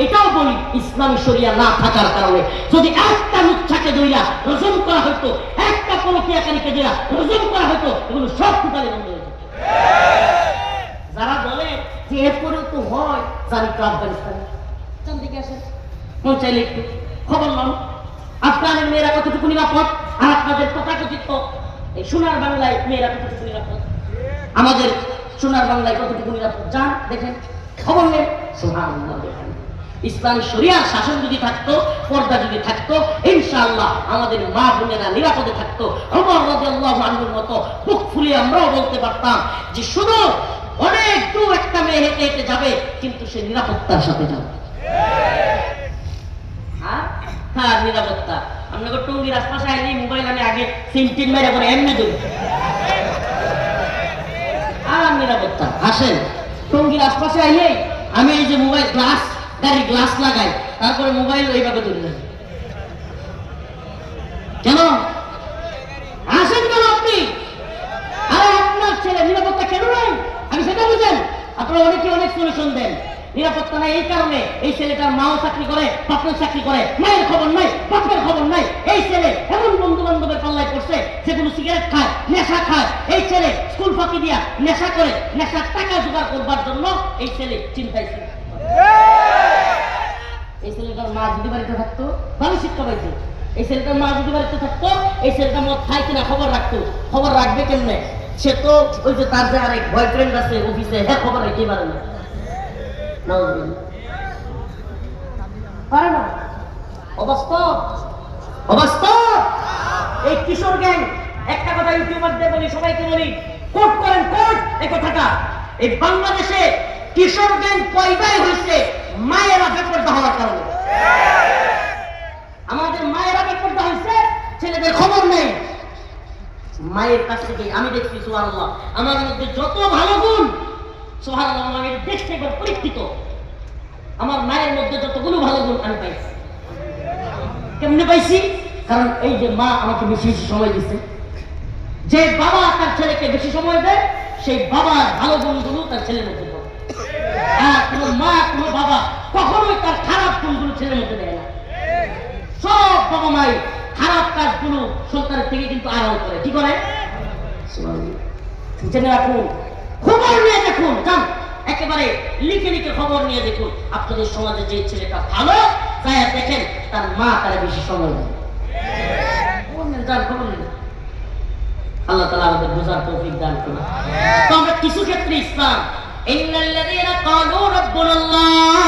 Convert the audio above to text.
এটাও বলি ইসলামী শরিয়া না থাকার কারণে যদি একটা লুচ্ছাকে দইরা রজম করা হতো, একটা পরকীয়াকারীকে দইরা রজম করা হতো, এগুলো সব টোটালি বন্ধ হয়ে যেত। যারা বলে যে এরপরেও তো হয়, জানি তো আফগানিস্তানে চান দিকে আসেন, মন চাইলে একটু খবর নাম আফগানের মেয়েরা কতটুকু নিরাপদ, আর আপনাদের তথাকথিত এই সোনার বাংলায় মেয়েরা কতটুকু নিরাপদ, আমাদের সোনার বাংলায় কতটুকু নিরাপদ যান দেখেন, খবর নেন। সুবহানাল্লাহ। দেখেন ইসলামী শরিয়ার শাসন যদি থাকতো, পর্দা যদি থাকতো, ইনশাআল্লাহ আমাদের মা বোনেরা নিরাপদে থাকতো। ওমর রাদিয়াল্লাহু আনহুর মতো বুক ফুলিয়ে আমরাও বলতে পারতাম যে শুধু অনেক দূর একটা মেয়ে হেঁটে হেঁটে যাবে, কিন্তু সে নিরাপত্তার সাথে যাবে। হ্যাঁ নিরাপত্তা। আপনাকে টঙ্গির আশপাশে আইলে মোবাইল আমি আগে সিমটিন মেরে করে এমনি ধরি, আর নিরাপত্তা আসেন। টঙ্গির আশপাশে আইলে আমি এই যে মোবাইল গ্লাস, গাড়ি গ্লাস লাগাই, তারপরে মোবাইল ওইভাবে ধরে যাই। কেন আসেন কেন আপনি? আরে আপনার ছেলে নিরাপত্তা কেন নাই আমি সেটা বুঝেন। আপনারা অনেকে অনেক সলিউশন দেন, নিরাপত্তা নাই এই কারণে এই ছেলেটার মাও চাকরি করে, বাপের চাকরি করে, মায়ের খবর নাই, বাপের খবর নাই। এই ছেলে এমন বন্ধু বান্ধবের পাল্লায় পড়ছে যেগুলো সিগারেট খায়, নেশা খায়। এই ছেলে স্কুল ফাঁকি দিয়া নেশা করে, নেশার টাকা জোগাড় করবার জন্য এই ছেলে চিন্তায় ছিল। এই ছেলেটার মা যদি বাড়িতে থাকতো ভালো শিক্ষা পাইতো। এই ছেলেটার মা যদি বাড়িতে থাকতো, এই ছেলেটা মদ খায় কিনা খবর রাখতো। খবর রাখবে কেমনে? সে তো ওই যে তার যে আরেক বয়ফ্রেন্ড আছে অফিসে, হ্যাঁ খবর রাখতে পারে না, পারে না। অবাস্তব, অবাস্তব। এই কিশোর গ্যাং, একটা কথা ইউটিউবারদের বলি, সবাইকে বলি, কোট করেন কোট এই কথাটা। এই বাংলাদেশে কিশোর গ্যাং পয়দাই হয়েছে মায়েরা বেপরদা হওয়ার কারণে। আমাদের মায়েরা বেপরদা হয়েছে, ছেলেদের খবর নেই। মায়ের কাছ থেকে আমি দেখছি সুবহানাল্লাহ, আমার মধ্যে যত ভালো গুণ, সুবহানাল্লাহ, আমি দেখতে পরীক্ষিত, আমার মায়ের মধ্যে যতগুলো ভালো গুণ আমি পাইছি। কেমনে পাইছি? কারণ এই যে মা আমাকে বেশি বেশি সময় দিচ্ছে। যে বাবা তার ছেলেকে বেশি সময় দেয়, সেই বাবার ভালো গুণগুলো তার ছেলের মধ্যে পড়ে। আর কোনো মা কোনো বাবা কখনোই তার খারাপ গুণগুলো ছেলের মধ্যে দেয় না। সব বাবা মাই খারাপ কাজগুলো সন্তানের থেকে কিন্তু আড়াল করে। কি করে? জেনে রাখুন, খবর নিয়ে দেখুন, যান একেবারে লিখে লিখে খবর নিয়ে দেখুন। আপনাদের সমাজে যে ছেলেটা ভালো, তাই দেখেন তার মা তারা বেশি সময় দেয়। আল্লাহ তাআলা আমাদের বোঝার তৌফিক দান করুন। তো আমরা কিছু ক্ষেত্রে ইসলাম, ইন্নাল্লাযীনা ক্বালু রাব্বুনাল্লাহ